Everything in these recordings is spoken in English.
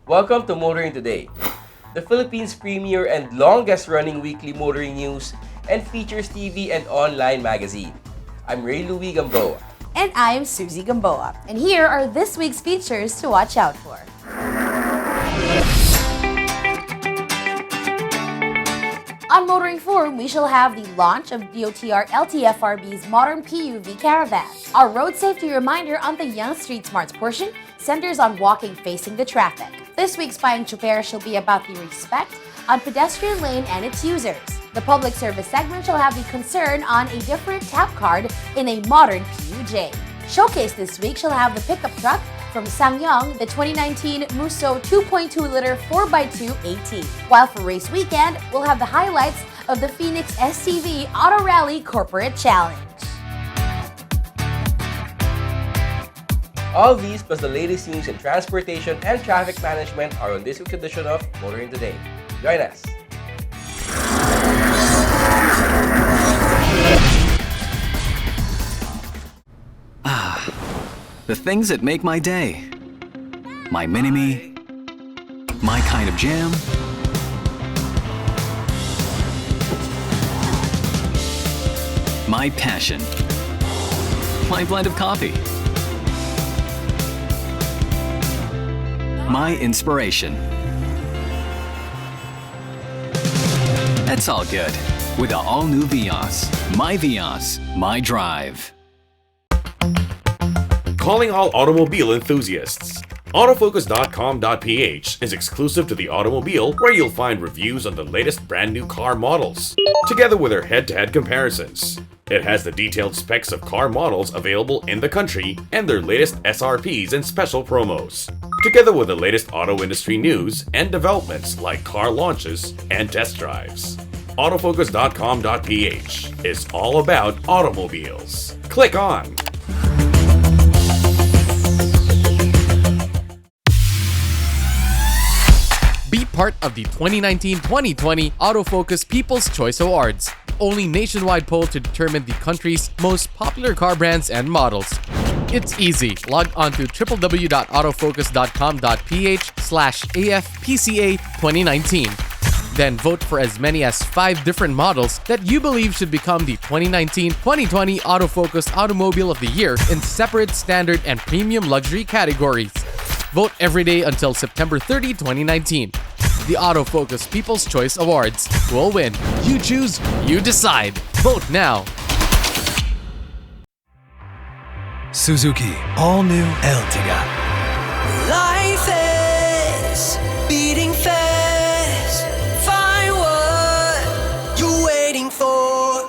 Welcome to Motoring Today, the Philippines' premier and longest-running weekly motoring news and features TV and online magazine. I'm Ray Louie Gamboa. And I'm Susie Gamboa. And here are this week's features to watch out for. On Motoring Forum, we shall have the launch of DOTR LTFRB's modern PUV caravan. Our road safety reminder on the Young Street Smarts portion centers on walking facing the traffic. This week's Paying Chupera shall be about the respect on pedestrian lane and its users. The public service segment shall have the concern on a different tap card in a modern PUJ. Showcase this week shall have the pickup truck from Ssangyong, the 2019 Musso 2.2-liter 4x2 AT. While for race weekend, we'll have the highlights of the Phoenix STV Auto Rally Corporate Challenge. All these plus the latest news in transportation and traffic management are on this week's edition of Motoring Today. Join us! The things that make my day. My mini-me. My kind of jam. My passion. My blend of coffee. My inspiration. That's all good with the all-new Vios. My Vios, my drive. Calling all automobile enthusiasts. Autofocus.com.ph is exclusive to the automobile, where you'll find reviews on the latest brand new car models, together with their head-to-head comparisons. It has the detailed specs of car models available in the country and their latest SRPs and special promos, together with the latest auto industry news and developments like car launches and test drives. Autofocus.com.ph is all about automobiles. Click on. Be part of the 2019-2020 Autofocus People's Choice Awards, only nationwide poll to determine the country's most popular car brands and models. It's easy. Log on to www.autofocus.com.ph/AFPCA 2019. Then vote for as many as 5 different models that you believe should become the 2019-2020 Autofocus Automobile of the Year in separate standard and premium luxury categories. Vote every day until September 30, 2019. The Autofocus People's Choice Awards. Who will win? You choose, you decide. Vote now. Suzuki All-New Ertiga. Life is beating fast. Find what you're waiting for.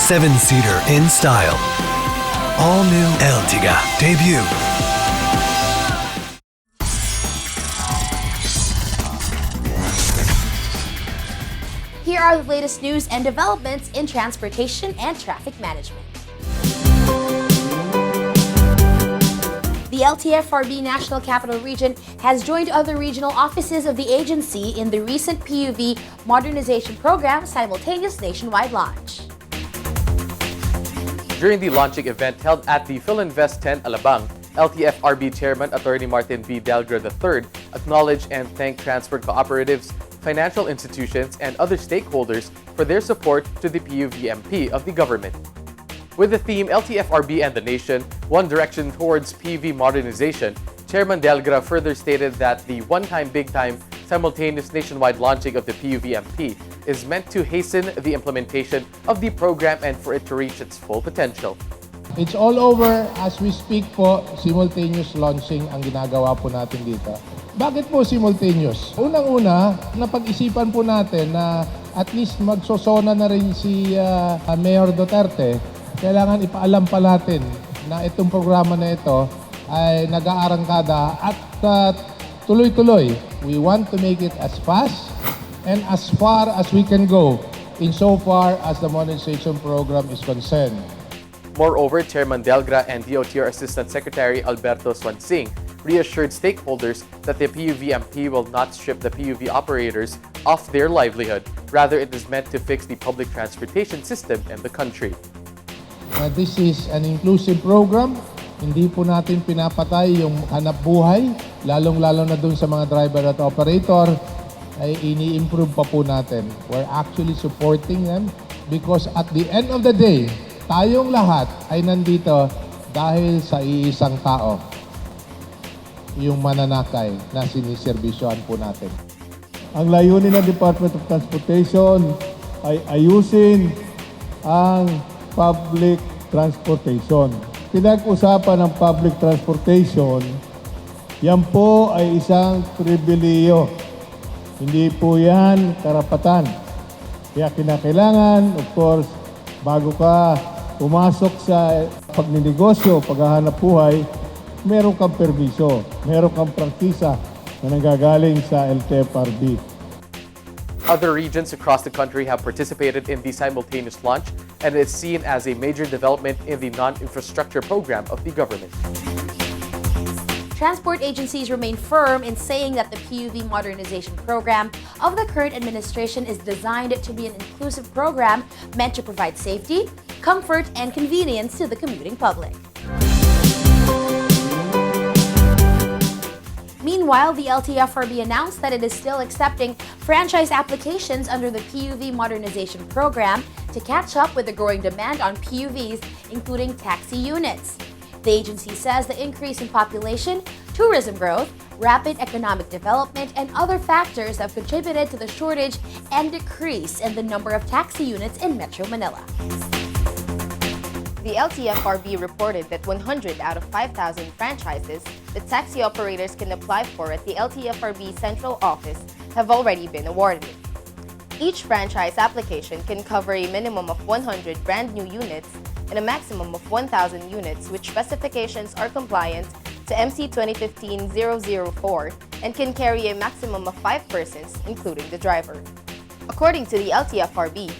7-seater in style. All-New Ertiga debut. Here are the latest news and developments in transportation and traffic management. The LTFRB National Capital Region has joined other regional offices of the agency in the recent PUV modernization program simultaneous nationwide launch. During the launching event held at the Philinvest 10 Alabang, LTFRB Chairman Attorney Martin V. Delgra III acknowledged and thanked transport cooperatives, financial institutions, and other stakeholders for their support to the PUVMP of the government. With the theme LTFRB and the Nation, One Direction Towards PV Modernization, Chairman Delgra further stated that the one-time big-time simultaneous nationwide launching of the PUVMP is meant to hasten the implementation of the program and for it to reach its full potential. It's all over as we speak po, simultaneous launching ang ginagawa po natin dito. Bakit po simultaneous? Unang-una, napag-isipan po natin na at least magsosona na rin si Mayor Duterte. Kailangan ipaalam pa natin na itong programa na ito ay nag-aarangkada at tuloy-tuloy. We want to make it as fast and as far as we can go insofar as the modernization program is concerned. Moreover, Chairman Delgra and DOTR Assistant Secretary Alberto Swansing reassured stakeholders that the PUVMP will not strip the PUV operators of their livelihood. Rather, it is meant to fix the public transportation system in the country. This is an inclusive program. Hindi po natin pinapatay yung hanap buhay, lalong-lalo na dun sa mga driver at operator, ay ini-improve pa po natin. We're actually supporting them because at the end of the day, tayong lahat ay nandito dahil sa iisang tao, yung mananakay na siniserbisyohan po natin. Ang layunin ng Department of Transportation ay ayusin ang public transportation. Pinag-usapan ng public transportation, yan po ay isang pribileyo. Hindi po yan karapatan. Kaya kinakailangan, of course, bago ka pumasok sa pagninegosyo, paghahanap buhay, meron kang permiso, meron kang prangkisa na nanggagaling sa LTFRB. Other regions across the country have participated in the simultaneous launch, and it is seen as a major development in the non-infrastructure program of the government. Transport agencies remain firm in saying that the PUV modernization program of the current administration is designed to be an inclusive program meant to provide safety, comfort, and convenience to the commuting public. Meanwhile, the LTFRB announced that it is still accepting franchise applications under the PUV modernization program to catch up with the growing demand on PUVs, including taxi units. The agency says the increase in population, tourism growth, rapid economic development, and other factors have contributed to the shortage and decrease in the number of taxi units in Metro Manila. The LTFRB reported that 100 out of 5,000 franchises that taxi operators can apply for at the LTFRB central office have already been awarded. Each franchise application can cover a minimum of 100 brand new units and a maximum of 1,000 units which specifications are compliant to MC 2015-004 and can carry a maximum of 5 persons, including the driver. According to the LTFRB,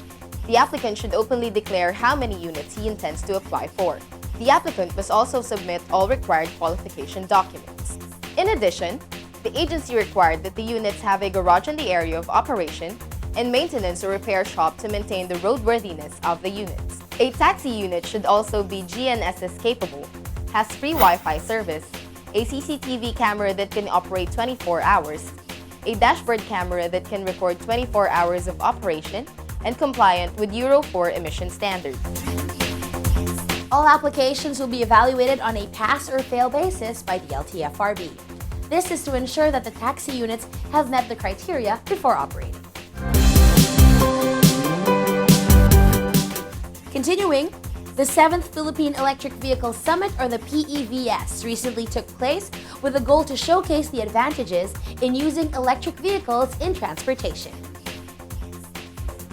the applicant should openly declare how many units he intends to apply for. The applicant must also submit all required qualification documents. In addition, the agency required that the units have a garage in the area of operation and maintenance or repair shop to maintain the roadworthiness of the units. A taxi unit should also be GNSS capable, has free Wi-Fi service, a CCTV camera that can operate 24 hours, a dashboard camera that can record 24 hours of operation, and compliant with Euro 4 emission standards. All applications will be evaluated on a pass or fail basis by the LTFRB. This is to ensure that the taxi units have met the criteria before operating. Continuing, the 7th Philippine Electric Vehicle Summit, or the PEVS, recently took place with a goal to showcase the advantages in using electric vehicles in transportation.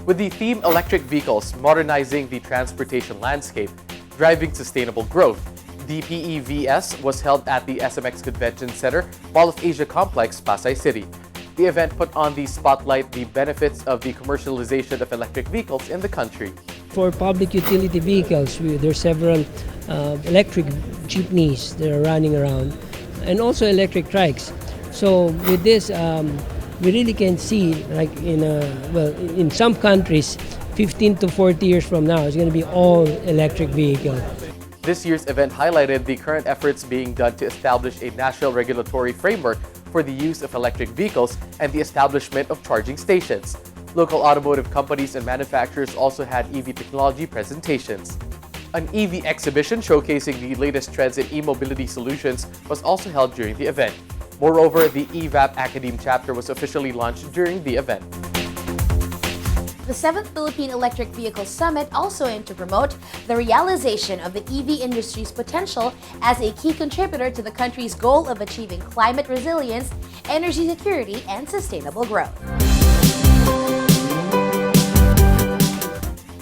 With the theme Electric Vehicles Modernizing the Transportation Landscape, Driving Sustainable Growth, the PEVS was held at the SMX Convention Center, Mall of Asia Complex, Pasay City. The event put on the spotlight the benefits of the commercialization of electric vehicles in the country. For public utility vehicles, there's several electric jeepneys that are running around, and also electric trikes. So with this, we really can see, like in some countries, 15 to 40 years from now, it's going to be all electric vehicles. This year's event highlighted the current efforts being done to establish a national regulatory framework for the use of electric vehicles and the establishment of charging stations. Local automotive companies and manufacturers also had EV technology presentations. An EV exhibition showcasing the latest trends in e-mobility solutions was also held during the event. Moreover, the EVAP Academe chapter was officially launched during the event. The 7th Philippine Electric Vehicle Summit also aimed to promote the realization of the EV industry's potential as a key contributor to the country's goal of achieving climate resilience, energy security, and sustainable growth.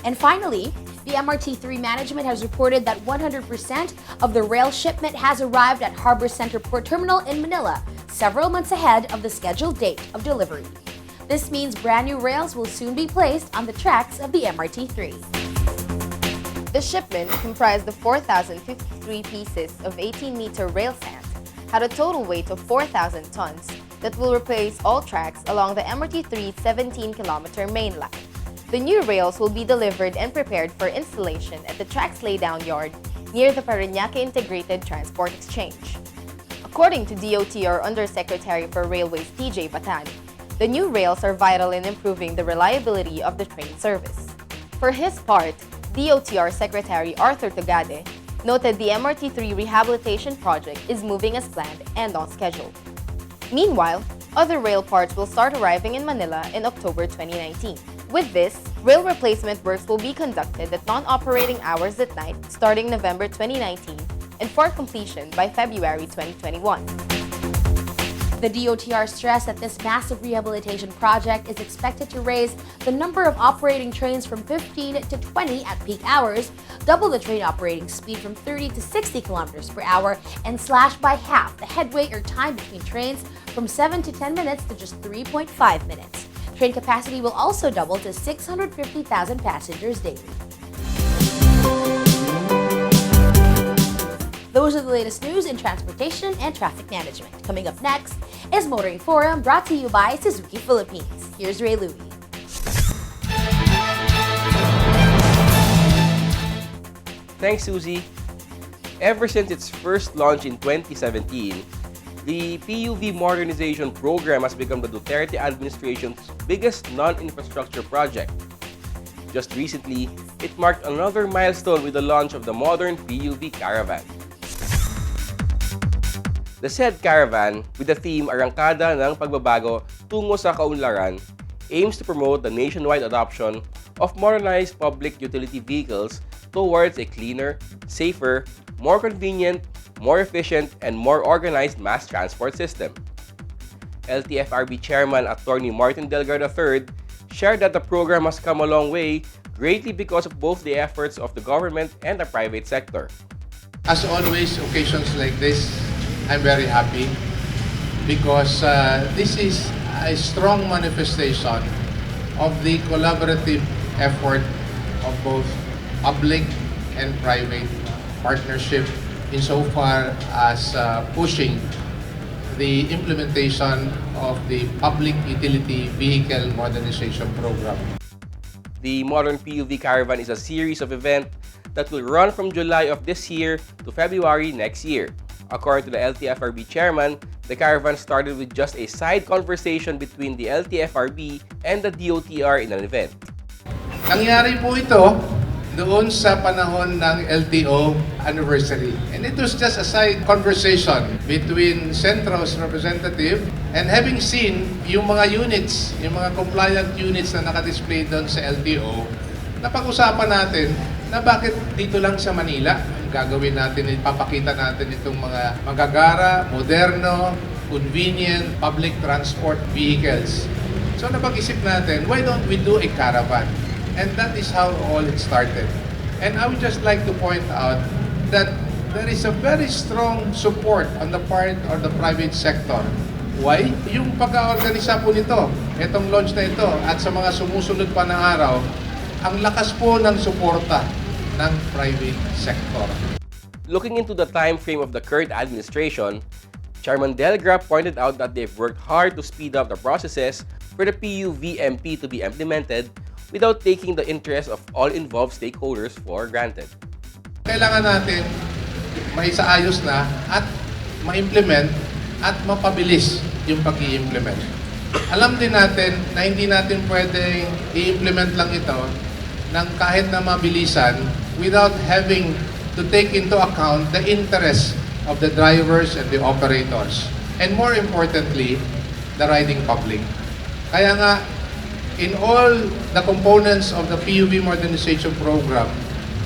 And finally, the MRT3 management has reported that 100% of the rail shipment has arrived at Harbor Center Port Terminal in Manila, several months ahead of the scheduled date of delivery. This means brand new rails will soon be placed on the tracks of the MRT3. The shipment, comprised of 4,053 pieces of 18-meter rail sand, had a total weight of 4,000 tons that will replace all tracks along the MRT3's 17-kilometer main line. The new rails will be delivered and prepared for installation at the tracks laydown yard near the Parañaque Integrated Transport Exchange. According to DOTR Undersecretary for Railways TJ Batan, the new rails are vital in improving the reliability of the train service. For his part, DOTR Secretary Arthur Tugade noted the MRT3 rehabilitation project is moving as planned and on schedule. Meanwhile, other rail parts will start arriving in Manila in October 2019. With this, rail replacement works will be conducted at non-operating hours at night starting November 2019 and for completion by February 2021. The DOTR stressed that this massive rehabilitation project is expected to raise the number of operating trains from 15 to 20 at peak hours, double the train operating speed from 30 to 60 kilometers per hour, and slash by half the headway or time between trains from 7 to 10 minutes to just 3.5 minutes. Train capacity will also double to 650,000 passengers daily. Those are the latest news in transportation and traffic management. Coming up next is Motoring Forum, brought to you by Suzuki Philippines. Here's Ray Louie. Thanks, Suzy. Ever since its first launch in 2017, the PUV modernization program has become the Duterte administration's biggest non-infrastructure project. Just recently, it marked another milestone with the launch of the modern PUV Caravan. The said caravan, with the theme Arangkada ng Pagbabago Tungo sa Kaunlaran, aims to promote the nationwide adoption of modernized public utility vehicles towards a cleaner, safer, more convenient, more efficient, and more organized mass transport system. LTFRB Chairman Attorney Martin Delgado III shared that the program has come a long way, greatly because of both the efforts of the government and the private sector. As always, occasions like this, I'm very happy because this is a strong manifestation of the collaborative effort of both public and private partnership insofar as pushing the implementation of the Public Utility Vehicle Modernization Program. The Modern PUV Caravan is a series of events that will run from July of this year to February next year. According to the LTFRB chairman, the caravan started with just a side conversation between the LTFRB and the DOTR in an event. Nangyari po ito doon sa panahon ng LTO anniversary. And it was just a side conversation between Centro's representative and having seen yung mga units, yung mga compliant units na nakadisplay doon sa LTO, napag-usapan natin na bakit dito lang sa Manila gagawin natin, ipapakita natin itong mga magagara, moderno, convenient public transport vehicles. So napag-isip natin, why don't we do a caravan? And that is how all it started. And I would just like to point out that there is a very strong support on the part of the private sector. Why? Yung pag-organisa po nito, itong launch na ito, at sa mga sumusunod pa na araw, ang lakas po ng suporta ng private sector. Looking into the time frame of the current administration, Chairman Delgra pointed out that they've worked hard to speed up the processes for the PUVMP to be implemented without taking the interest of all involved stakeholders for granted. Kailangan natin maisaayos na at ma-implement at mapabilis yung pag-i-implement. Alam din natin na hindi natin pwedeng i-implement lang ito ng kahit na mabilisan without having to take into account the interests of the drivers and the operators. And more importantly, the riding public. Kaya nga, in all the components of the PUV modernization program,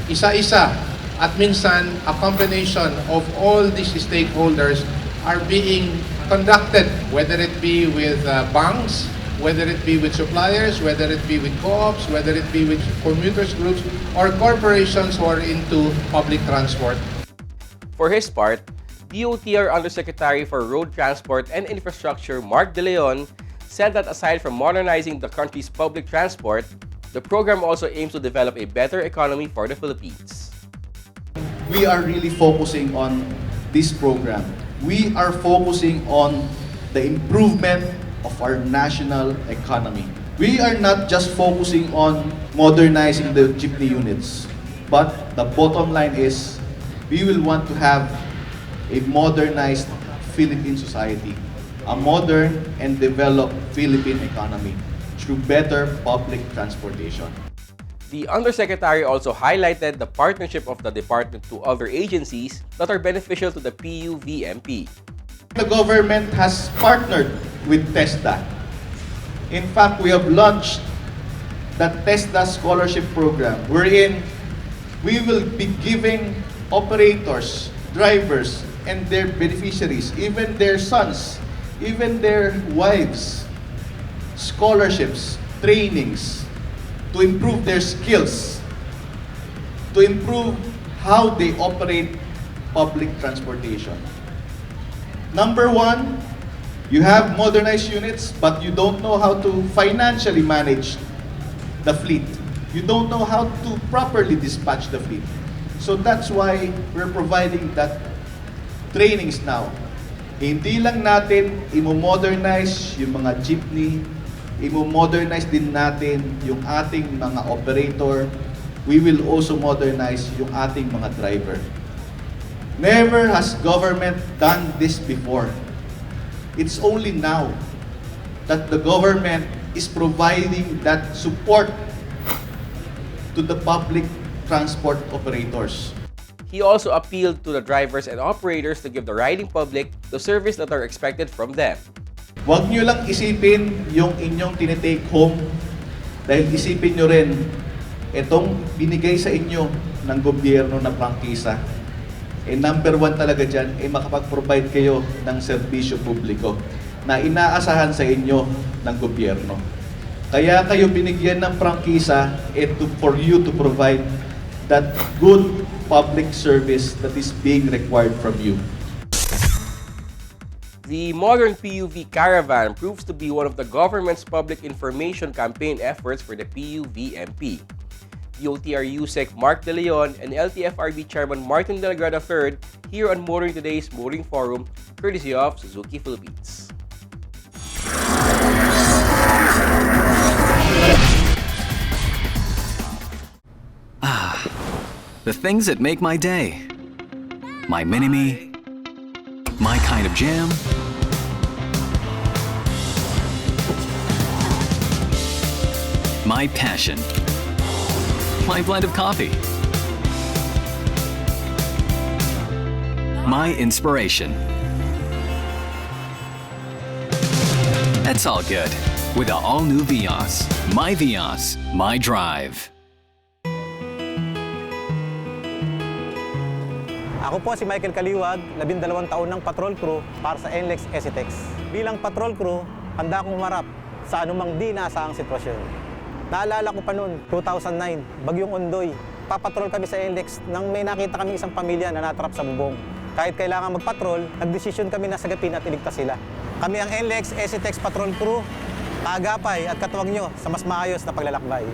isa-isa at minsan a combination of all these stakeholders are being conducted, whether it be with banks, whether it be with suppliers, whether it be with co-ops, whether it be with commuters groups, or corporations who are into public transport. For his part, DOTR Undersecretary for Road Transport and Infrastructure Mark De Leon said that aside from modernizing the country's public transport, the program also aims to develop a better economy for the Philippines. We are really focusing on this program. We are focusing on the improvement of our national economy. We are not just focusing on modernizing the jeepney units, but the bottom line is we will want to have a modernized Philippine society, a modern and developed Philippine economy through better public transportation. The Undersecretary also highlighted the partnership of the department to other agencies that are beneficial to the PUVMP. The government has partnered with TESDA. In fact, we have launched the TESDA scholarship program wherein we will be giving operators, drivers, and their beneficiaries, even their sons, even their wives, scholarships, trainings to improve their skills, to improve how they operate public transportation. Number one, you have modernized units, but you don't know how to financially manage the fleet. You don't know how to properly dispatch the fleet. So that's why we're providing that trainings now. Hindi lang natin imo-modernize yung mga jeepney, imo-modernize din natin yung ating mga operator. We will also modernize yung ating mga driver. Never has government done this before. It's only now that the government is providing that support to the public transport operators. He also appealed to the drivers and operators to give the riding public the service that are expected from them. Huwag nyo lang isipin yung inyong tinitake home dahil isipin nyo rin itong binigay sa inyo ng gobyerno na prangkisa. Number one talaga dyan, makapag-provide kayo ng serbisyo publiko na inaasahan sa inyo ng gobyerno. Kaya kayo binigyan ng prangkisa for you to provide that good public service that is being required from you. The modern PUV caravan proves to be one of the government's public information campaign efforts for the PUVMP. DOTR USEC Mark De Leon and LTFRB Chairman Martin Delgado III here on Motoring Today's Motoring Forum, courtesy of Suzuki Philippines. The things that make my day. My mini-me. My kind of jam. My passion. My blend of coffee. My inspiration. That's all good with the all-new Vios. My Vios, my drive. Ako po si Michael Kaliwag, 12 taon ng patrol crew para sa NLEX SCTEX. Bilang patrol crew, handa akong humarap sa anumang di naasahang sitwasyon. Naalala ko pa noon, 2009, Bagyong Ondoy. Papatrol kami sa NLEX nang may nakita kami isang pamilya na natrap sa bubong. Kahit kailangan magpatrol, nagdesisyon kami na sagapin at iligtas sila. Kami ang NLEX SCTEX Patrol Crew, kaagapay at katuwang nyo sa mas maayos na paglalakbay.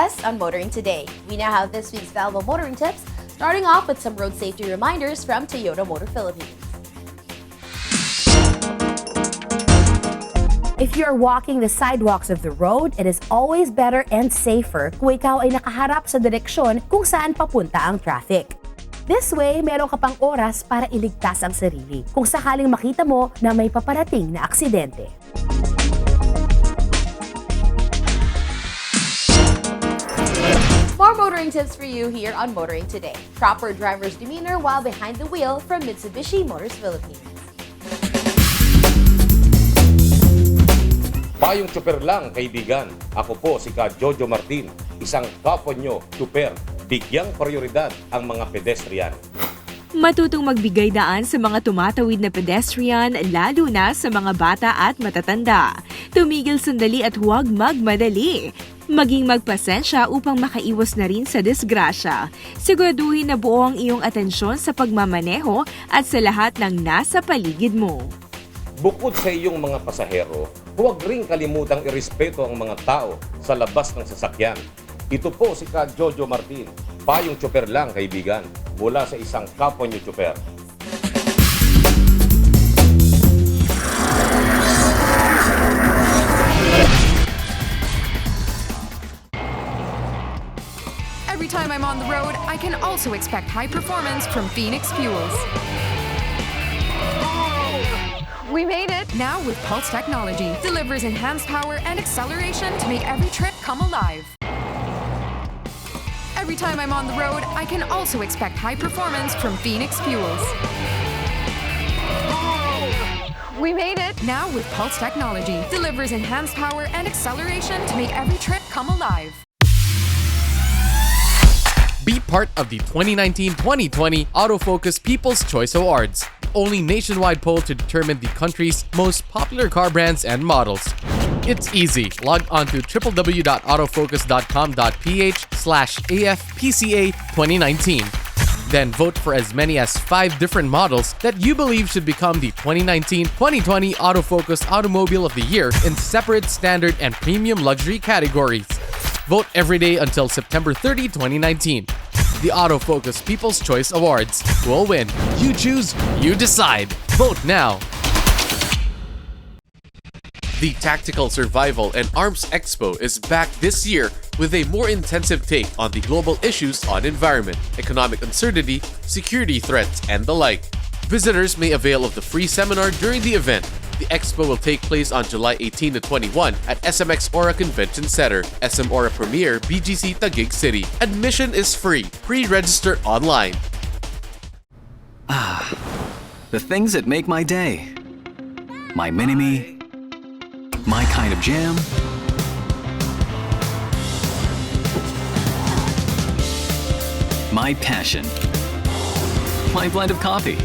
Invest on Motoring Today. We now have this week's valuable motoring tips, starting off with some road safety reminders from Toyota Motor Philippines. If you're walking the sidewalks of the road, it is always better and safer kung ikaw ay nakaharap sa direksyon kung saan papunta ang traffic. This way, meron ka pang oras para iligtas ang sarili kung sakaling makita mo na may paparating na aksidente. More motoring tips for you here on Motoring Today. Proper driver's demeanor while behind the wheel from Mitsubishi Motors Philippines. Payong tsuper lang, kaibigan. Ako po si Ka Jojo Martin, isang kapwa nyo, tsuper. Bigyang prioridad ang mga pedestrian. Matutong magbigay daan sa mga tumatawid na pedestrian, lalo na sa mga bata at matatanda. Tumigil sandali at huwag magmadali. Maging magpasensya upang makaiwas na rin sa disgrasya. Siguraduhin na buo ang iyong atensyon sa pagmamaneho at sa lahat ng nasa paligid mo. Bukod sa iyong mga pasahero, huwag ring kalimutang irespeto ang mga tao sa labas ng sasakyan. Ito po si Ka Jojo Martin, payong tsuper lang, kaibigan, mula sa isang kapwa nyo tsuper. Every time I'm on the road, I can also expect high performance from Phoenix Fuels. We made it! Now with Pulse technology, delivers enhanced power and acceleration to make every trip come alive. Every time I'm on the road, I can also expect high performance from Phoenix Fuels. We made it! Now with Pulse technology, delivers enhanced power and acceleration to make every trip come alive. Be part of the 2019-2020 Autofocus People's Choice Awards, the only nationwide poll to determine the country's most popular car brands and models. It's easy. Log on to www.autofocus.com.ph/AFPCA 2019. Then vote for as many as 5 different models that you believe should become the 2019-2020 Autofocus Automobile of the Year in separate standard and premium luxury categories. Vote every day until September 30, 2019. The Autofocus People's Choice Awards will win. You choose, you decide. Vote now. The Tactical Survival and Arms Expo is back this year with a more intensive take on the global issues on environment, economic uncertainty, security threats, and the like. Visitors may avail of the free seminar during the event. The expo will take place on July 18 to 21 at SMX Aura Convention Center, SM Aura Premier, BGC Taguig City. Admission is free. Pre-register online. Ah, the things that make my day. My mini-me, my kind of jam, my passion, my blend of coffee,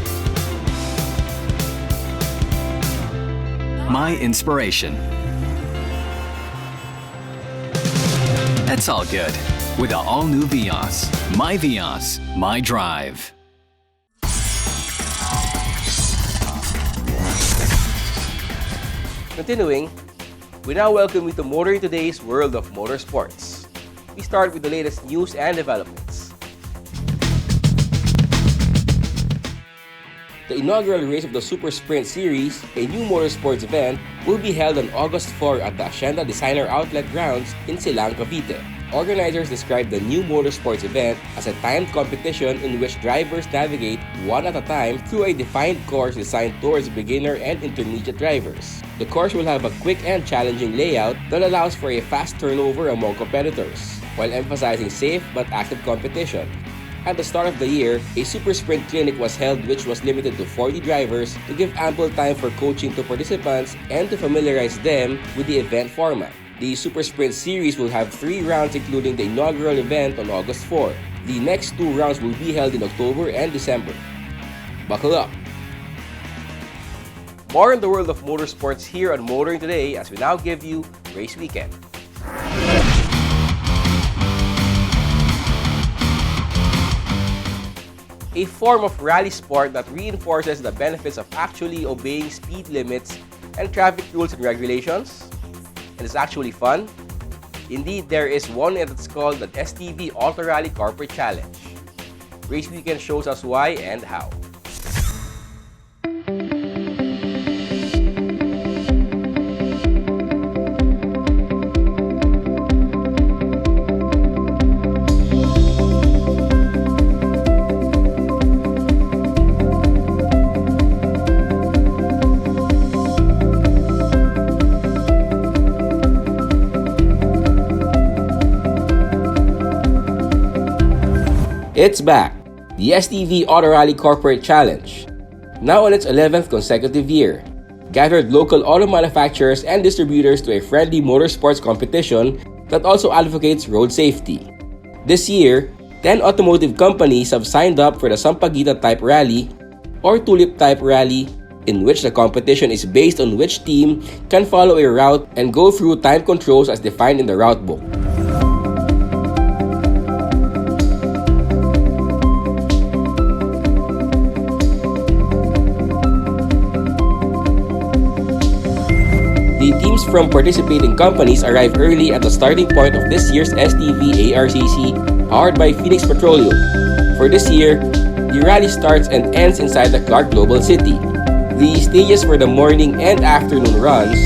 my inspiration. That's all good with the all-new Vios. My Vios, my drive. Continuing, we now welcome you to Motoring Today's World of Motorsports. We start with the latest news and developments. The inaugural race of the Super Sprint Series, a new motorsports event, will be held on August 4 at the Hacienda Designer Outlet Grounds in Silang, Cavite. Organizers describe the new motorsports event as a timed competition in which drivers navigate one at a time through a defined course designed towards beginner and intermediate drivers. The course will have a quick and challenging layout that allows for a fast turnover among competitors, while emphasizing safe but active competition. At the start of the year, a Super Sprint clinic was held which was limited to 40 drivers to give ample time for coaching to participants and to familiarize them with the event format. The Super Sprint Series will have 3 rounds including the inaugural event on August 4. The next 2 rounds will be held in October and December. Buckle up! More in the world of motorsports here on Motoring Today as we now give you Race Weekend. A form of rally sport that reinforces the benefits of actually obeying speed limits and traffic rules and regulations, and it's actually fun, Indeed, there is one that's called the STV Auto Rally Corporate Challenge. Race Weekend shows us why and how. It's back, the STV Auto Rally Corporate Challenge. Now on its 11th consecutive year, gathered local auto manufacturers and distributors to a friendly motorsports competition that also advocates road safety. This year, 10 automotive companies have signed up for the Sampaguita Type Rally or Tulip Type Rally, in which the competition is based on which team can follow a route and go through time controls as defined in the route book. The teams from participating companies arrive early at the starting point of this year's STV ARCC, powered by Phoenix Petroleum. For this year, the rally starts and ends inside the Clark Global City. The stages for the morning and afternoon runs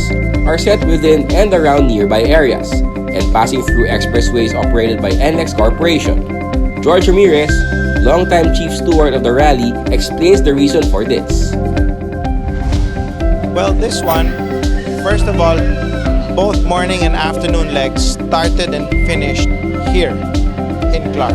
are set within and around nearby areas and passing through expressways operated by NX Corporation. George Ramirez, longtime chief steward of the rally, explains the reason for this. Well, this one, first of all, both morning and afternoon legs started and finished here in Clark.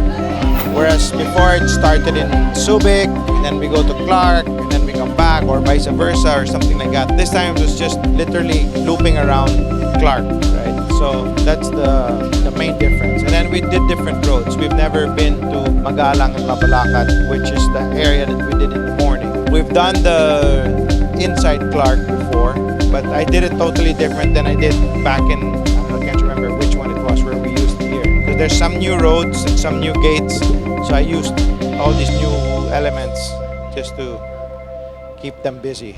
Whereas before it started in Subic, and then we go to Clark, and then we come back, or vice versa, or something like that. This time it was just literally looping around Clark, right? So that's the main difference. And then we did different roads. We've never been to Magalang and Mabalacat, which is the area that we did in the morning. We've done the inside Clark before, but I did it totally different than I did back in, I can't remember which one it was where we used here. Because there's some new roads and some new gates, so I used all these new elements just to keep them busy.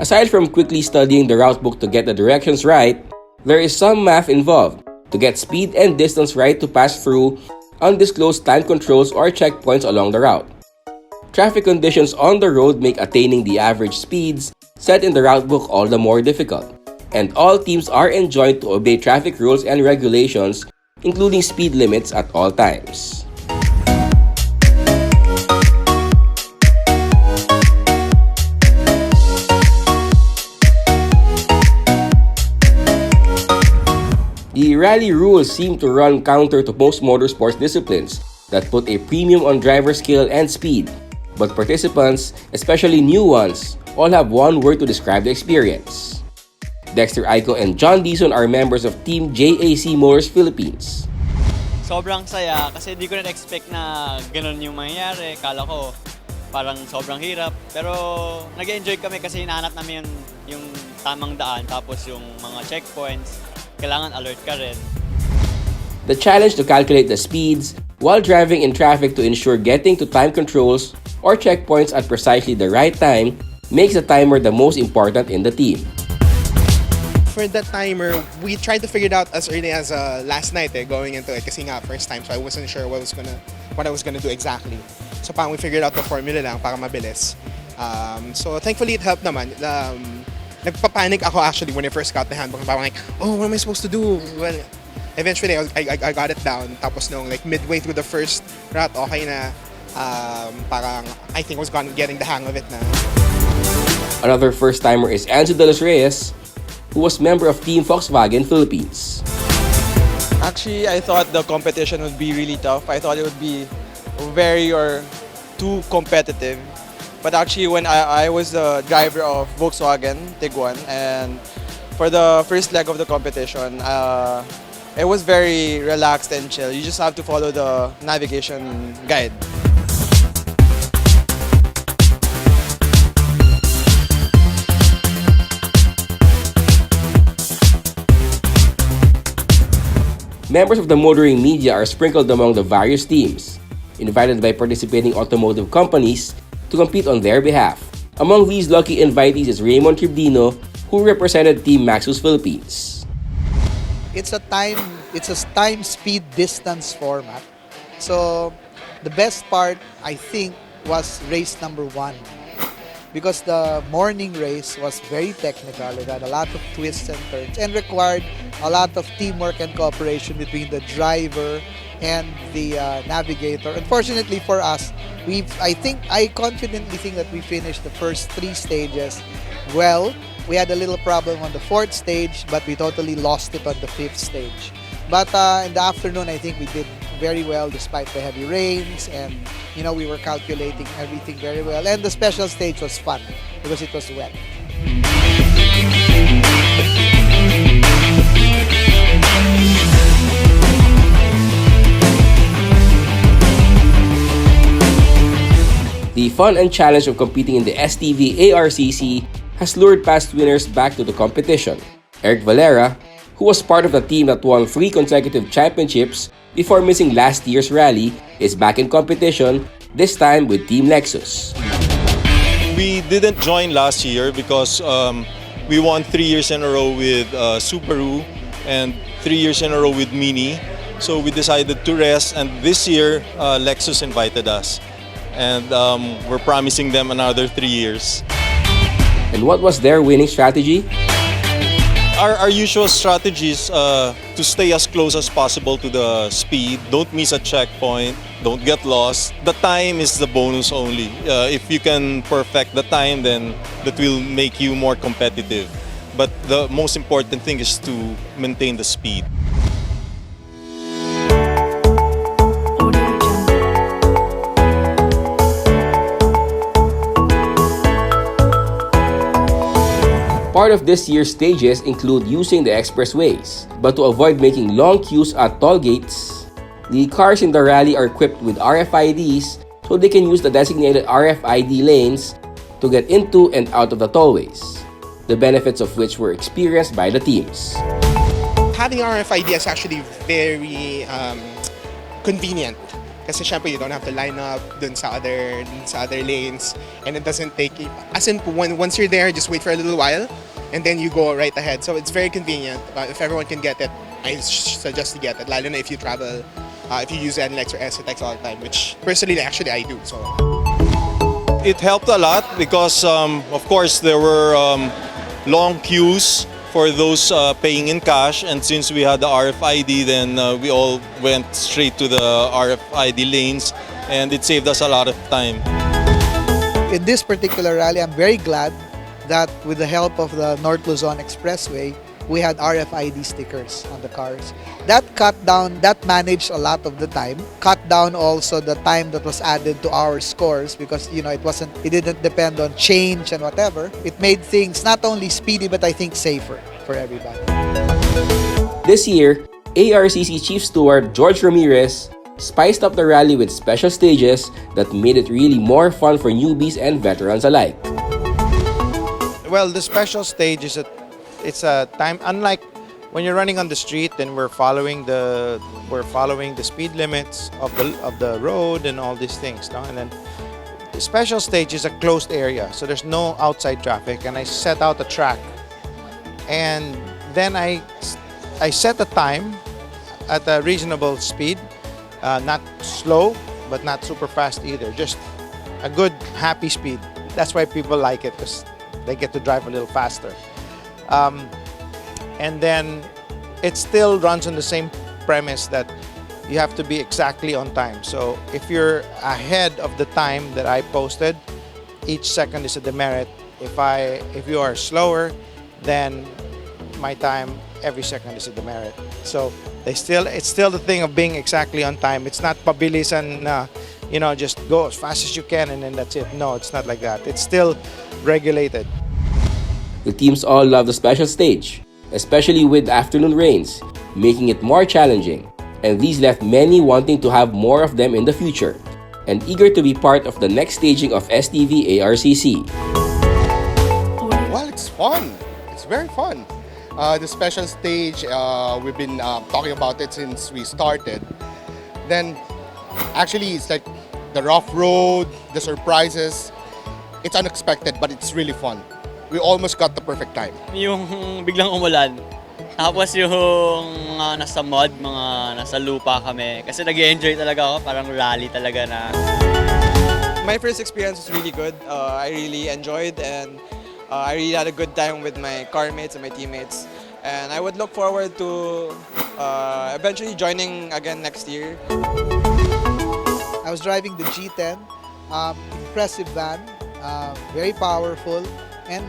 Aside from quickly studying the route book to get the directions right, there is some math involved to get speed and distance right to pass through undisclosed time controls or checkpoints along the route. Traffic conditions on the road make attaining the average speeds set in the route book all the more difficult, and all teams are enjoined to obey traffic rules and regulations, including speed limits at all times. The rally rules seem to run counter to most motorsports disciplines that put a premium on driver skill and speed, but participants, especially new ones, all have one word to describe the experience. Dexter Aiko and John Dizon are members of Team JAC Motors Philippines. Sobrang saya kasi di ko na-expect na ganun yung mangyayari. Kala ko parang sobrang hirap. Pero nag-enjoy kami kasi hinahanap namin yung tamang daan tapos yung mga checkpoints. Kailangan alert ka rin. The challenge to calculate the speeds while driving in traffic to ensure getting to time controls or checkpoints at precisely the right time makes the timer the most important in the team. For the timer, we tried to figure it out as early as last night going into it kasi nga first time, so I wasn't sure what I was gonna do exactly. So parang we figured out the formula lang para mabilis. So thankfully it helped naman. Nagpapanik ako actually when I first got the handbook. Parang like, oh, what am I supposed to do? Well, eventually I got it down. Tapos nung like midway through the first route, okay na. Parang I think I was getting the hang of it na. Another first-timer is Anzo de los Reyes, who was member of Team Volkswagen Philippines. Actually, I thought the competition would be really tough. I thought it would be very or too competitive. But actually, when I was the driver of Volkswagen Tiguan, and for the first leg of the competition, it was very relaxed and chill. You just have to follow the navigation guide. Members of the motoring media are sprinkled among the various teams. invited by participating automotive companies to compete on their behalf. Among these lucky invitees is Raymond Tribdino, who represented Team Maxus Philippines. It's a time, speed, distance format. So the best part, I think, was race number 1. Because the morning race was very technical. It had a lot of twists and turns and required a lot of teamwork and cooperation between the driver and the navigator. Unfortunately for us, I confidently think that we finished the first 3 stages well. We had a little problem on the 4th stage, but we totally lost it on the 5th stage. But in the afternoon, I think we did very well despite the heavy rains, and we were calculating everything very well. And the special stage was fun because it was wet. The fun and challenge of competing in the STV ARCC has lured past winners back to the competition. Eric Valera, who was part of the team that won 3 consecutive championships before missing last year's rally, is back in competition, this time with Team Lexus. We didn't join last year because we won 3 years in a row with Subaru and 3 years in a row with Mini. So we decided to rest, and this year Lexus invited us. And we're promising them another 3 years. And what was their winning strategy? Our usual strategy is to stay as close as possible to the speed. Don't miss a checkpoint. Don't get lost. The time is the bonus only. If you can perfect the time, then that will make you more competitive. But the most important thing is to maintain the speed. Part of this year's stages include using the expressways. But to avoid making long queues at toll gates, the cars in the rally are equipped with RFIDs so they can use the designated RFID lanes to get into and out of the tollways, the benefits of which were experienced by the teams. Having RFID is actually very convenient. Kasi syempre you don't have to line up dun sa other lanes, and it doesn't take you, as in once you're there, just wait for a little while and then you go right ahead. So it's very convenient. If everyone can get it, I suggest to get it, lalo na if you travel, if you use NLEX or SCTEX all the time, which personally actually I do. So it helped a lot because of course there were long queues for those paying in cash, and since we had the RFID, then we all went straight to the RFID lanes, and it saved us a lot of time. In this particular rally, I'm very glad that with the help of the North Luzon Expressway, we had RFID stickers on the cars. That managed a lot of the time, cut down also the time that was added to our scores because it didn't depend on change and whatever. It made things not only speedy but I think safer for everybody. This year, ARCC Chief Steward George Ramirez spiced up the rally with special stages that made it really more fun for newbies and veterans alike. Well, the special stage is it's a time, unlike when you're running on the street, then we're following the speed limits of the road and all these things, no? And then the special stage is a closed area, so there's no outside traffic, and I set out a track, and then I set a time at a reasonable speed, not slow but not super fast either, just a good happy speed. That's why people like it, because they get to drive a little faster. And then it still runs on the same premise that you have to be exactly on time. So if you're ahead of the time that I posted, each second is a demerit. If you are slower, then my time every second is a demerit. So it's still the thing of being exactly on time. It's not pabilisan na, just go as fast as you can and then that's it. No, it's not like that. It's still regulated. The teams all love the special stage, especially with afternoon rains, making it more challenging, and these left many wanting to have more of them in the future, and eager to be part of the next staging of STV ARCC. Well, it's fun. It's very fun. The special stage, we've been talking about it since we started. Then Actually, it's like the rough road, the surprises. It's unexpected, but it's really fun. We almost got the perfect time. Yung biglang umulan. Tapos yung mga nasa mud, mga nasa lupa kami. Kasi nag-enjoy talaga ako, parang rally talaga na. My first experience was really good. I really enjoyed and I really had a good time with my car mates and my teammates. And I would look forward to eventually joining again next year. I was driving the G10, impressive van, very powerful, and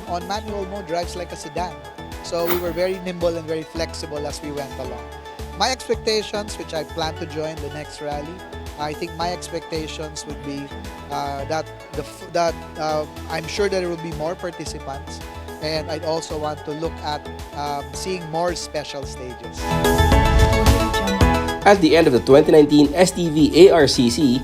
on manual mode drives like a sedan. So we were very nimble and very flexible as we went along. My expectations, which I plan to join the next rally, I think my expectations would be that I'm sure there will be more participants, and I'd also want to look at seeing more special stages. At the end of the 2019 STV ARCC,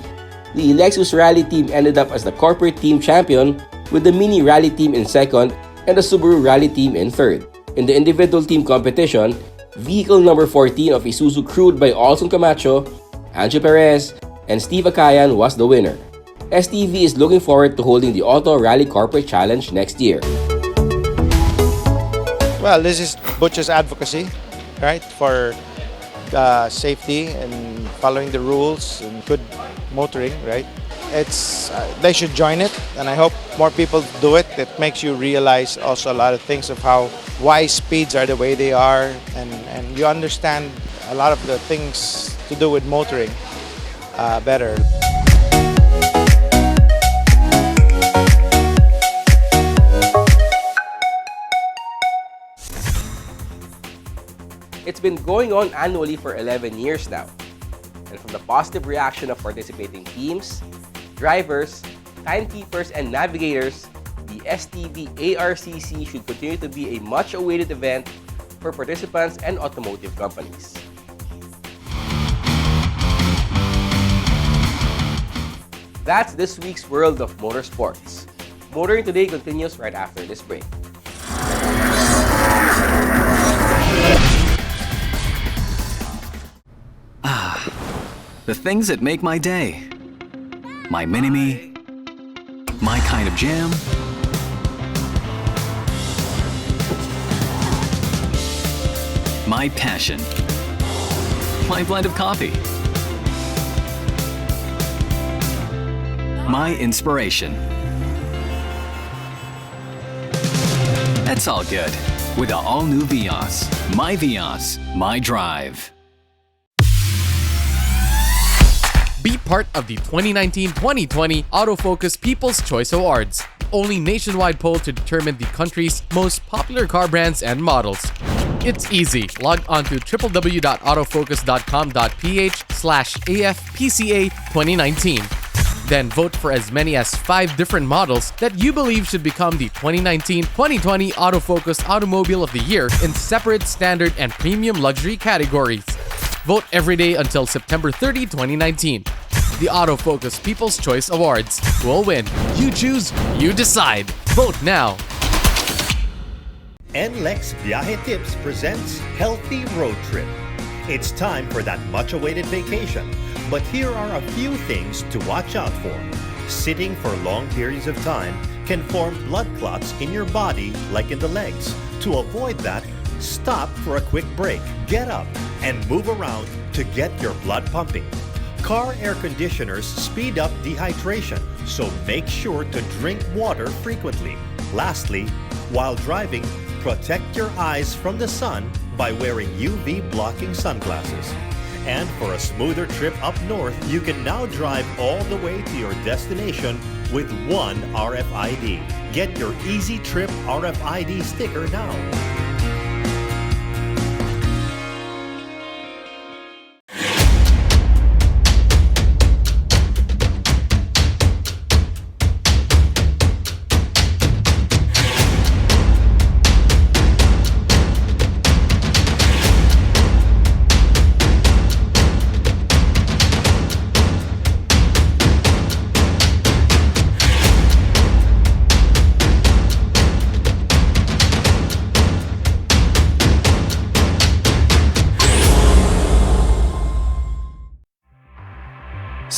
the Lexus Rally team ended up as the corporate team champion, with the Mini Rally team in second and the Subaru Rally team in third. In the individual team competition, vehicle number 14 of Isuzu, crewed by Alson Camacho, Anjo Perez, and Steve Akayan, was the winner. STV is looking forward to holding the Auto Rally Corporate Challenge next year. Well, this is Butch's advocacy, right, for safety and following the rules and good motoring, right? They should join it, and I hope more people do it. It makes you realize also a lot of things of why speeds are the way they are, and you understand a lot of the things to do with motoring better. It's been going on annually for 11 years now. And from the positive reaction of participating teams, drivers, timekeepers, and navigators, the STV ARCC should continue to be a much-awaited event for participants and automotive companies. That's this week's World of Motorsports. Motoring Today continues right after this break. The things that make my day. My mini-me. My kind of jam. My passion. My blend of coffee. My inspiration. That's all good with the all-new Vios. My Vios, my drive. Be part of the 2019-2020 Autofocus People's Choice Awards, the only nationwide poll to determine the country's most popular car brands and models. It's easy. Log on to www.autofocus.com.ph/AFPCA 2019. Then vote for as many as 5 different models that you believe should become the 2019-2020 Autofocus Automobile of the Year in separate standard and premium luxury categories. Vote every day until September 30, 2019. The Autofocus People's Choice Awards. Who will win? You choose, you decide. Vote now. NLEX Viaje Tips presents Healthy Road Trip. It's time for that much-awaited vacation, but here are a few things to watch out for. Sitting for long periods of time can form blood clots in your body, like in the legs. To avoid that, stop for a quick break, get up, and move around to get your blood pumping. Car air conditioners speed up dehydration, so make sure to drink water frequently. Lastly, while driving, protect your eyes from the sun by wearing UV blocking sunglasses. And for a smoother trip up north, you can now drive all the way to your destination with one RFID. Get your Easy Trip RFID sticker now.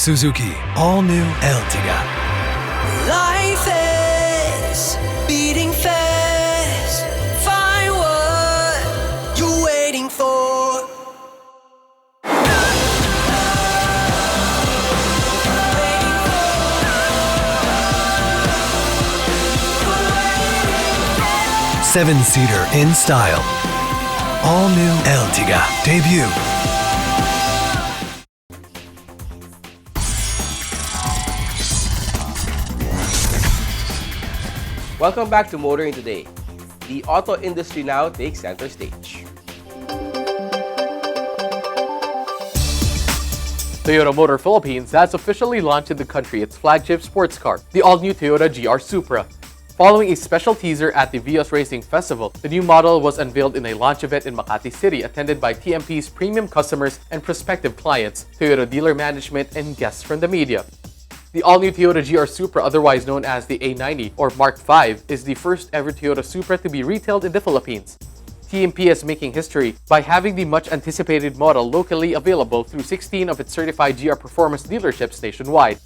Suzuki all-new Ertiga. Life is beating fast. Find what you're waiting for. Seven-seater in style. All-new Ertiga debut. Welcome back to Motoring Today. The auto industry now takes center stage. Toyota Motor Philippines has officially launched in the country its flagship sports car, the all-new Toyota GR Supra. Following a special teaser at the Vios Racing Festival, the new model was unveiled in a launch event in Makati City attended by TMP's premium customers and prospective clients, Toyota dealer management, and guests from the media. The all-new Toyota GR Supra, otherwise known as the A90 or Mark V, is the first ever Toyota Supra to be retailed in the Philippines. TMP is making history by having the much-anticipated model locally available through 16 of its certified GR Performance dealerships nationwide.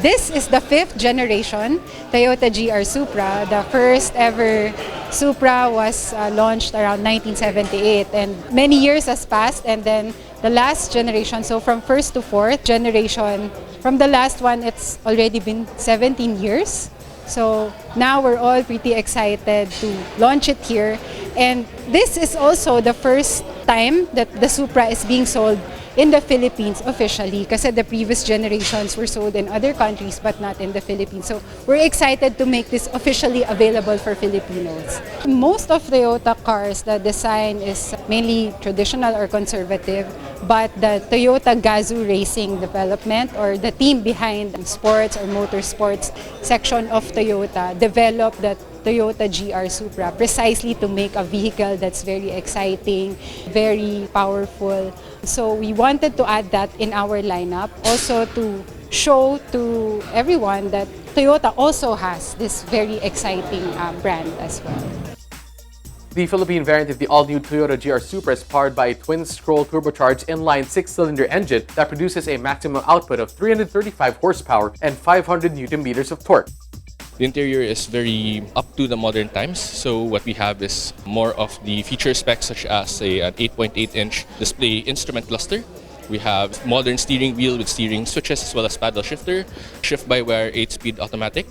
This is the 5th generation Toyota GR Supra. The first ever Supra was launched around 1978, and many years has passed, and then the last generation, so from first to fourth generation, from the last one it's already been 17 years. So now we're all pretty excited to launch it here, and this is also the first time that the Supra is being sold in the Philippines officially, kasi the previous generations were sold in other countries but not in the Philippines. So we're excited to make this officially available for Filipinos. Most of Toyota cars, the design is mainly traditional or conservative, but the Toyota Gazoo Racing development, or the team behind sports or motorsports section of Toyota, developed the Toyota GR Supra precisely to make a vehicle that's very exciting, very powerful. So we wanted to add that in our lineup, also to show to everyone that Toyota also has this very exciting brand as well. The Philippine variant of the all-new Toyota GR Supra is powered by a twin-scroll turbocharged inline 6-cylinder engine that produces a maximum output of 335 horsepower and 500 Nm of torque. The interior is very up to the modern times, so what we have is more of the feature specs such as an 8.8-inch display instrument cluster. We have modern steering wheel with steering switches as well as paddle shifter, shift-by-wire 8-speed automatic.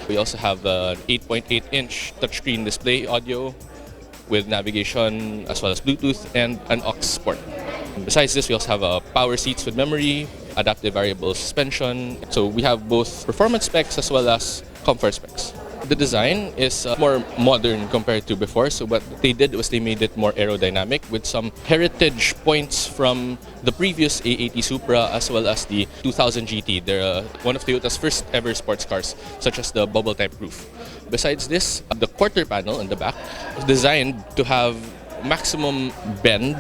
We also have an 8.8-inch touchscreen display audio with navigation as well as Bluetooth and an aux port. Besides this, we also have power seats with memory, adaptive variable suspension. So we have both performance specs as well as comfort specs. The design is more modern compared to before, so what they did was they made it more aerodynamic with some heritage points from the previous A80 Supra as well as the 2000 GT. They're one of Toyota's first ever sports cars, such as the bubble type roof. Besides this, the quarter panel in the back is designed to have maximum bend,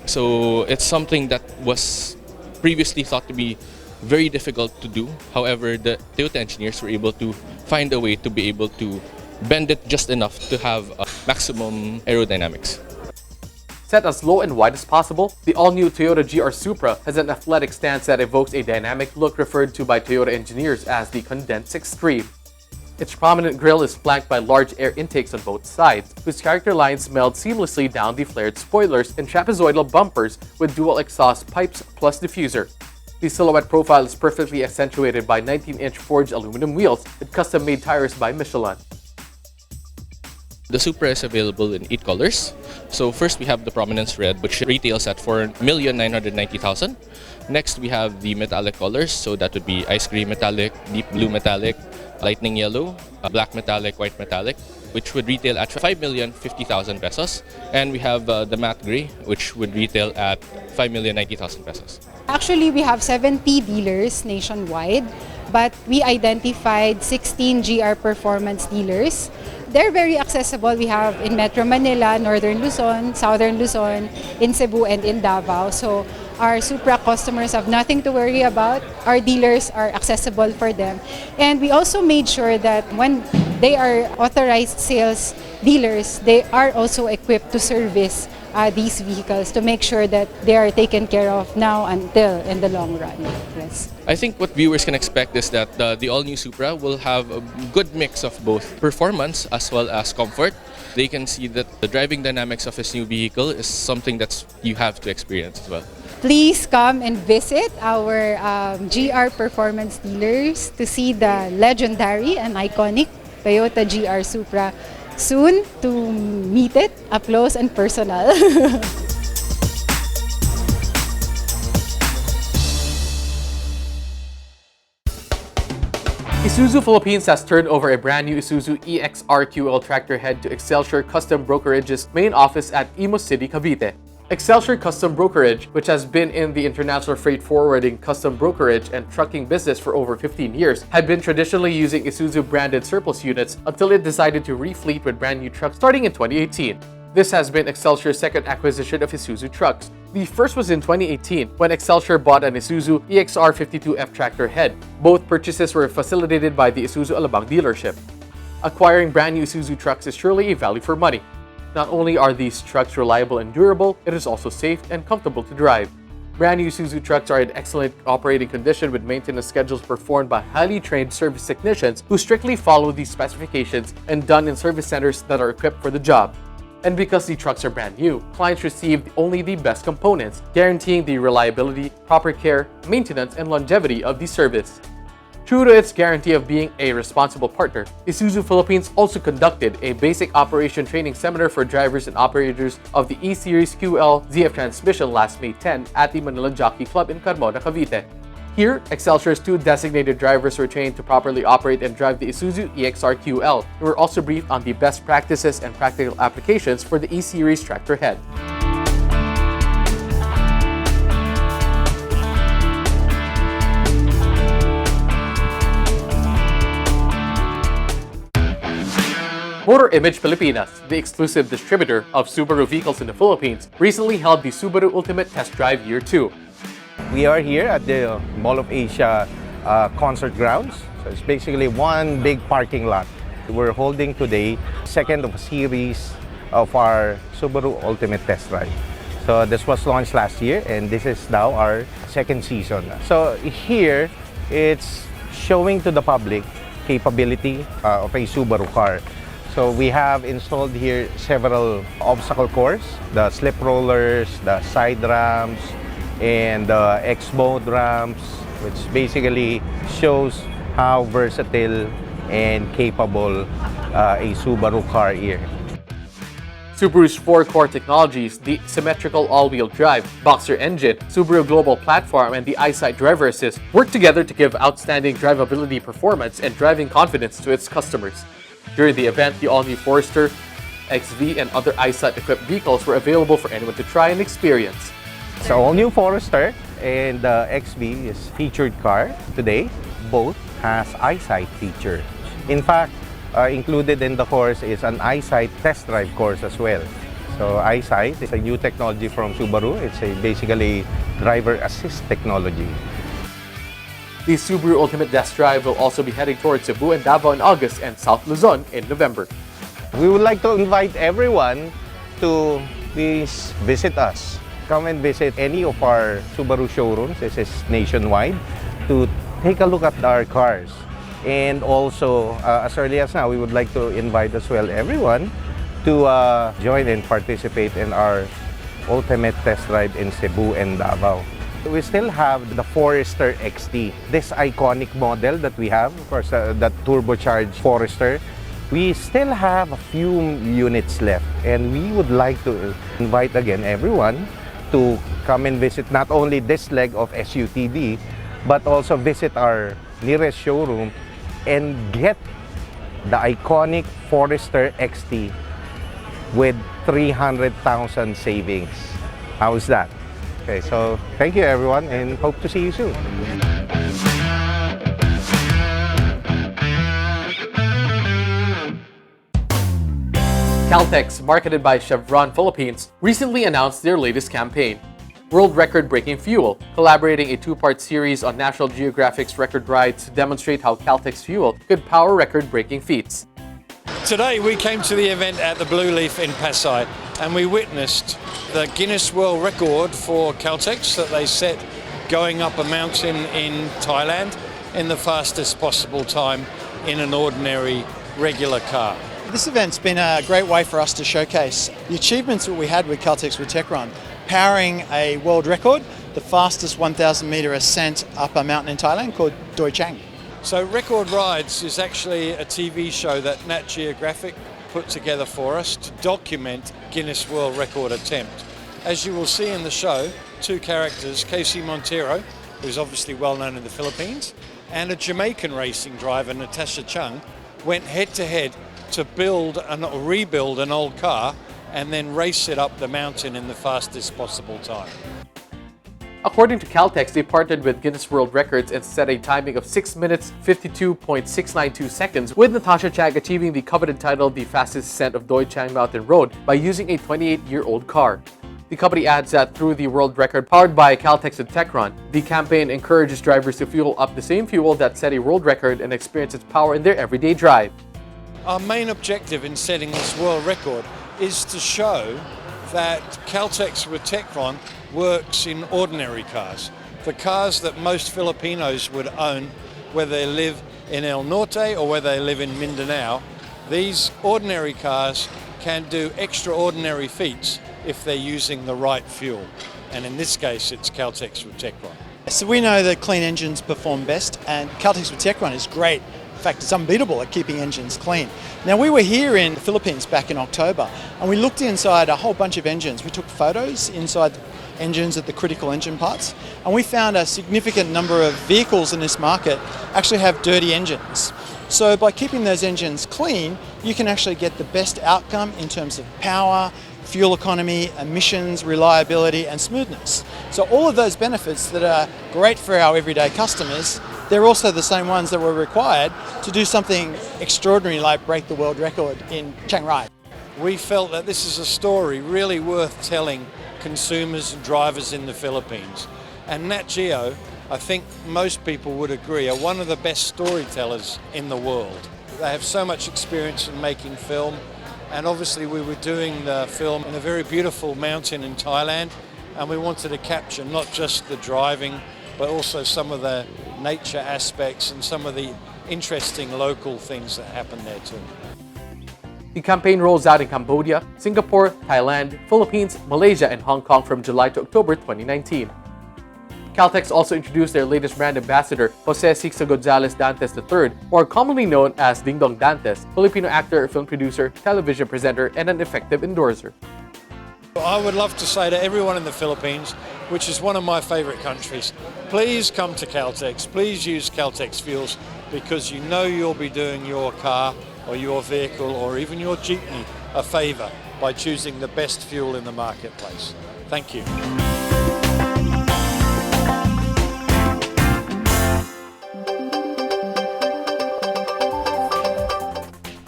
so it's something that was previously thought to be very difficult to do. However, the Toyota engineers were able to find a way to be able to bend it just enough to have maximum aerodynamics. Set as low and wide as possible, the all-new Toyota GR Supra has an athletic stance that evokes a dynamic look referred to by Toyota engineers as the Condensed Extreme. Its prominent grille is flanked by large air intakes on both sides, whose character lines meld seamlessly down the flared spoilers and trapezoidal bumpers with dual exhaust pipes plus diffuser. The silhouette profile is perfectly accentuated by 19-inch forged aluminum wheels with custom-made tires by Michelin. The Supra is available in 8 colors. So first we have the Prominence Red, which retails at 4,990,000. Next we have the metallic colors, so that would be Ice Cream Metallic, Deep Blue Metallic, Lightning Yellow, Black Metallic, White Metallic, which would retail at 5,050,000 pesos. And we have the Matte Gray, which would retail at 5,090,000 pesos. Actually, we have 70 dealers nationwide, but we identified 16 GR Performance dealers. They're very accessible. We have in Metro Manila, Northern Luzon, Southern Luzon, in Cebu, and in Davao. So our Supra customers have nothing to worry about. Our dealers are accessible for them. And we also made sure that when they are authorized sales dealers, they are also equipped to service these vehicles to make sure that they are taken care of now until in the long run. Yes. I think what viewers can expect is that the all-new Supra will have a good mix of both performance as well as comfort. They can see that the driving dynamics of this new vehicle is something that you have to experience as well. Please come and visit our GR Performance dealers to see the legendary and iconic Toyota GR Supra. Soon to meet it up close and personal. Isuzu Philippines has turned over a brand new Isuzu EXR-QL tractor head to Excelsior Custom Brokerage's main office at Imus City, Cavite. Excelsior Custom Brokerage, which has been in the international freight forwarding, custom brokerage, and trucking business for over 15 years, had been traditionally using Isuzu branded surplus units until it decided to refleet with brand new trucks starting in 2018. This has been Excelsior's second acquisition of Isuzu trucks. The first was in 2018 when Excelsior bought an Isuzu EXR52F tractor head. Both purchases were facilitated by the Isuzu Alabang dealership. Acquiring brand new Isuzu trucks is surely a value for money. Not only are these trucks reliable and durable, it is also safe and comfortable to drive. Brand new Isuzu trucks are in excellent operating condition with maintenance schedules performed by highly trained service technicians who strictly follow these specifications and done in service centers that are equipped for the job. And because the trucks are brand new, clients receive only the best components, guaranteeing the reliability, proper care, maintenance, and longevity of the service. True to its guarantee of being a responsible partner, Isuzu Philippines also conducted a basic operation training seminar for drivers and operators of the E-Series QL ZF transmission last May 10 at the Manila Jockey Club in Carmona, Cavite. Here, Excelsior's 2 designated drivers were trained to properly operate and drive the Isuzu EXR QL and were also briefed on the best practices and practical applications for the E-Series tractor head. Motor Image Pilipinas, the exclusive distributor of Subaru vehicles in the Philippines, recently held the Subaru Ultimate Test Drive Year 2. We are here at the Mall of Asia concert grounds. So it's basically one big parking lot. We're holding today second of a series of our Subaru Ultimate Test Drive. So this was launched last year and this is now our second season. So here it's showing to the public capability of a Subaru car. So we have installed here several obstacle course, the slip rollers, the side ramps, and the X-mode ramps, which basically shows how versatile and capable a Subaru car is. Subaru's 4 core technologies, the symmetrical all-wheel drive, Boxer engine, Subaru Global Platform, and the EyeSight Driver Assist work together to give outstanding drivability performance and driving confidence to its customers. During the event, the all-new Forester, XV, and other EyeSight-equipped vehicles were available for anyone to try and experience. So all-new Forester and the XV is featured car today. Both has EyeSight feature. In fact, included in the course is an EyeSight test drive course as well. So EyeSight is a new technology from Subaru. It's basically driver assist technology. The Subaru Ultimate Test Drive will also be heading towards Cebu and Davao in August and South Luzon in November. We would like to invite everyone to please visit us. Come and visit any of our Subaru showrooms. This is nationwide, to take a look at our cars. And also, as early as now, we would like to invite as well everyone to join and participate in our Ultimate Test Drive in Cebu and Davao. We still have the Forester XT, this iconic model that we have, of course, that turbocharged Forester. We still have a few units left, and we would like to invite again everyone to come and visit not only this leg of SUTD, but also visit our nearest showroom and get the iconic Forester XT with 300,000 savings. How's that? Okay, so thank you everyone and hope to see you soon. Caltex, marketed by Chevron Philippines, recently announced their latest campaign, World Record-Breaking Fuel, collaborating a 2-part series on National Geographic's record rides to demonstrate how Caltex fuel could power record-breaking feats. Today we came to the event at the Blue Leaf in Pasay and we witnessed the Guinness World Record for Caltex that they set going up a mountain in Thailand in the fastest possible time in an ordinary regular car. This event's been a great way for us to showcase the achievements that we had with Caltex with TechRun, powering a world record, the fastest 1,000 metre ascent up a mountain in Thailand called Doi Chang. So Record Rides is actually a TV show that Nat Geographic put together for us to document Guinness World Record attempt. As you will see in the show, two characters, Casey Montero, who's obviously well known in the Philippines, and a Jamaican racing driver, Natasha Chung, went head to head to build and rebuild an old car and then race it up the mountain in the fastest possible time. According to Caltex, they partnered with Guinness World Records and set a timing of 6 minutes 52.692 seconds, with Natasha Chang achieving the coveted title the fastest ascent of Doi Chang Mountain Road by using a 28-year-old car. The company adds that through the world record powered by Caltex and TechRun, the campaign encourages drivers to fuel up the same fuel that set a world record and experience its power in their everyday drive. Our main objective in setting this world record is to show that Caltex with TechRun works in ordinary cars. The cars that most Filipinos would own, whether they live in El Norte or whether they live in Mindanao, these ordinary cars can do extraordinary feats if they're using the right fuel. And in this case, it's Caltex with TechRun. So we know that clean engines perform best, and Caltex with TechRun is great. In fact, it's unbeatable at keeping engines clean. Now, we were here in the Philippines back in October, and we looked inside a whole bunch of engines. We took photos inside the engines at the critical engine parts, and we found a significant number of vehicles in this market actually have dirty engines. So by keeping those engines clean, you can actually get the best outcome in terms of power, fuel economy, emissions, reliability, and smoothness. So all of those benefits that are great for our everyday customers, they're also the same ones that were required to do something extraordinary like break the world record in Chiang Rai. We felt that this is a story really worth telling consumers and drivers in the Philippines. And Nat Geo, I think most people would agree, are one of the best storytellers in the world. They have so much experience in making film, and obviously we were doing the film in a very beautiful mountain in Thailand, and we wanted to capture not just the driving, but also some of the nature aspects and some of the interesting local things that happen there too. The campaign rolls out in Cambodia, Singapore, Thailand, Philippines, Malaysia, and Hong Kong from July to October 2019. Caltex also introduced their latest brand ambassador, Jose Sixto Gonzalez Dantes III, more commonly known as Ding Dong Dantes, Filipino actor, film producer, television presenter, and an effective endorser. I would love to say to everyone in the Philippines, which is one of my favorite countries, please come to Caltex, please use Caltex fuels, because you know you'll be doing your car or your vehicle or even your jeepney a favor by choosing the best fuel in the marketplace. Thank you.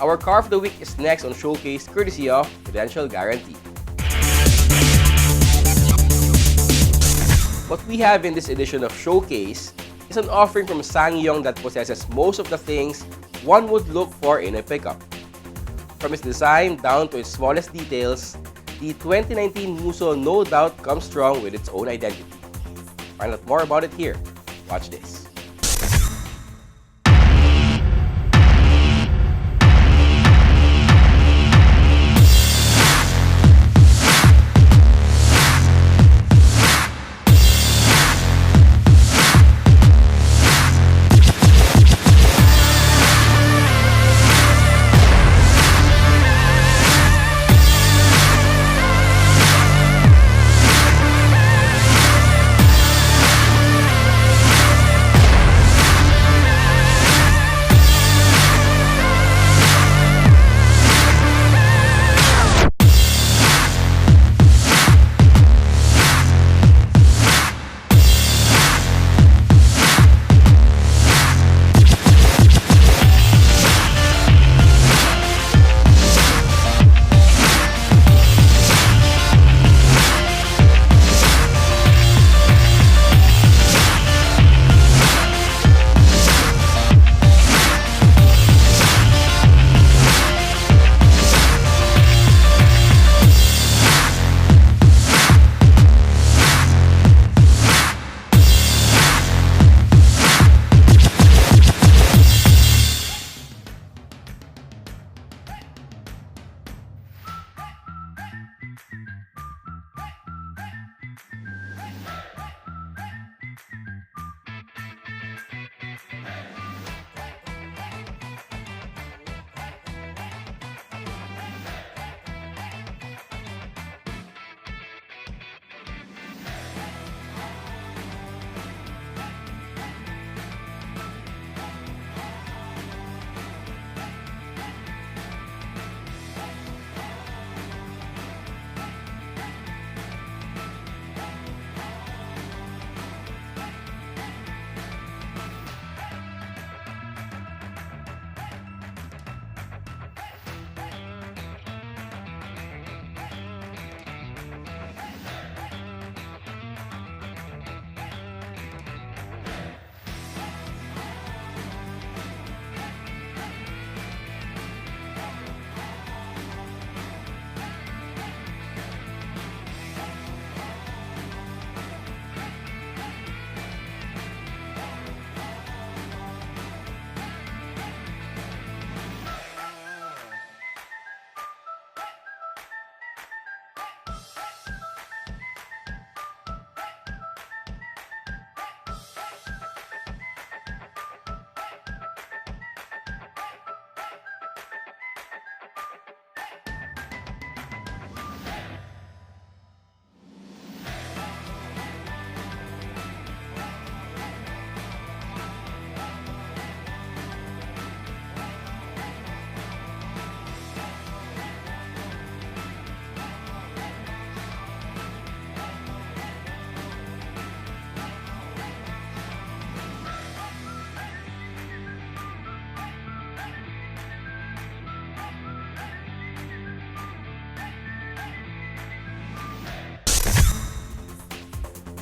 Our car of the week is next on Showcase, courtesy of Credential Guarantee. What we have in this edition of Showcase is an offering from Ssangyong that possesses most of the things one would look for in a pickup. From its design down to its smallest details, the 2019 Muso no doubt comes strong with its own identity. Find out more about it here. Watch this.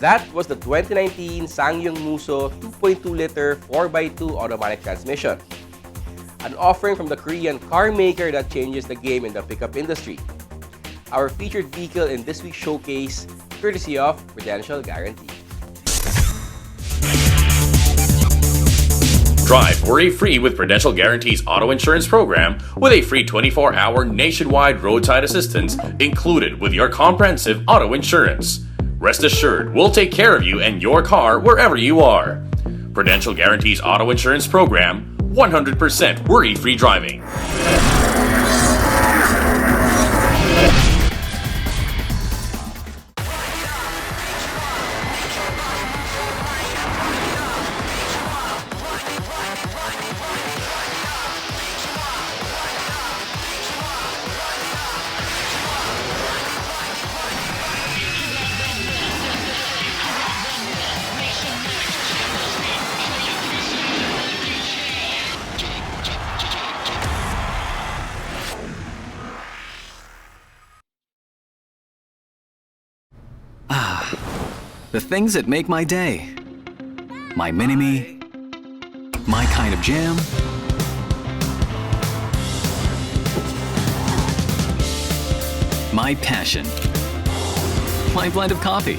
That was the 2019 Ssangyong Muso 2.2-liter 4x2 automatic transmission, an offering from the Korean car maker that changes the game in the pickup industry. Our featured vehicle in this week's showcase, courtesy of Prudential Guarantee. Drive worry-free with Prudential Guarantee's auto insurance program with a free 24-hour nationwide roadside assistance included with your comprehensive auto insurance. Rest assured, we'll take care of you and your car wherever you are. Prudential Guarantee's auto insurance program, 100% worry-free driving. The things that make my day. My mini-me. My kind of jam. My passion. My blend of coffee.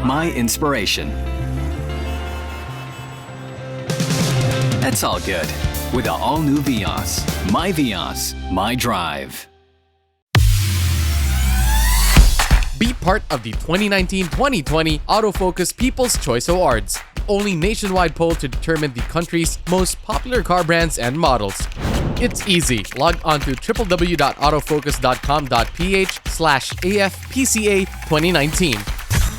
My inspiration. That's all good with the all-new Vios. My Vios, my drive. Be part of the 2019-2020 Autofocus People's Choice Awards, the only nationwide poll to determine the country's most popular car brands and models. It's easy. Log on to www.autofocus.com.ph/AFPCA 2019.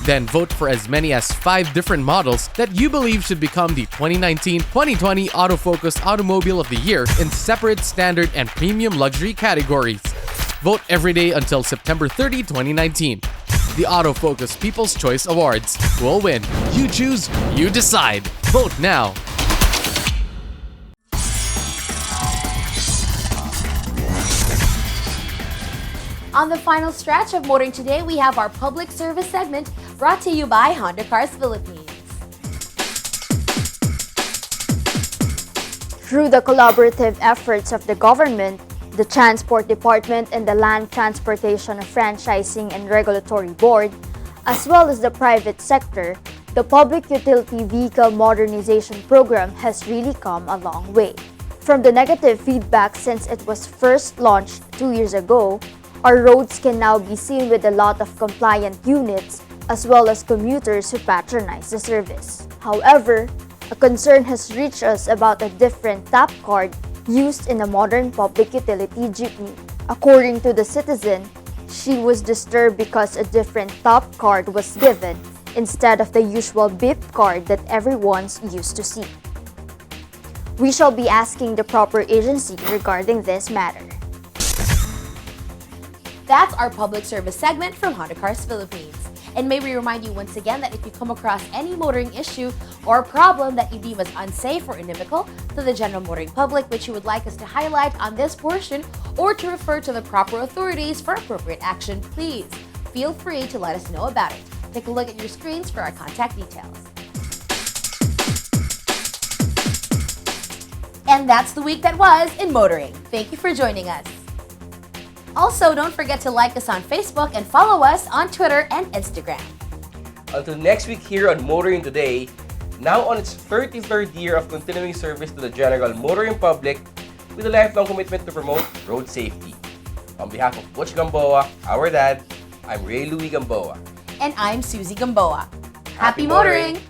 Then vote for as many as 5 different models that you believe should become the 2019-2020 Autofocus Automobile of the Year in separate standard and premium luxury categories. Vote every day until September 30, 2019. The Autofocus People's Choice Awards. Who will win? You choose, you decide. Vote now. On the final stretch of Motoring Today, we have our public service segment brought to you by Honda Cars Philippines. Through the collaborative efforts of the government, the Transport Department and the Land Transportation Franchising and Regulatory Board, as well as the private sector, the Public Utility Vehicle Modernization Program has really come a long way. From the negative feedback since it was first launched 2 years ago, our roads can now be seen with a lot of compliant units as well as commuters who patronize the service. However, a concern has reached us about a different tap card used in a modern public utility jeepney. According to the citizen, she was disturbed because a different top card was given instead of the usual beep card that everyone's used to see. We shall be asking the proper agency regarding this matter. That's our public service segment from Honda Cars Philippines. And may we remind you once again that if you come across any motoring issue or problem that you deem as unsafe or inimical to the general motoring public, which you would like us to highlight on this portion or to refer to the proper authorities for appropriate action, please feel free to let us know about it. Take a look at your screens for our contact details. And that's the week that was in motoring. Thank you for joining us. Also, don't forget to like us on Facebook and follow us on Twitter and Instagram. Until next week here on Motoring Today, now on its 33rd year of continuing service to the general motoring public with a lifelong commitment to promote road safety. On behalf of Butch Gamboa, our dad, I'm Ray Louie Gamboa. And I'm Susie Gamboa. Happy motoring!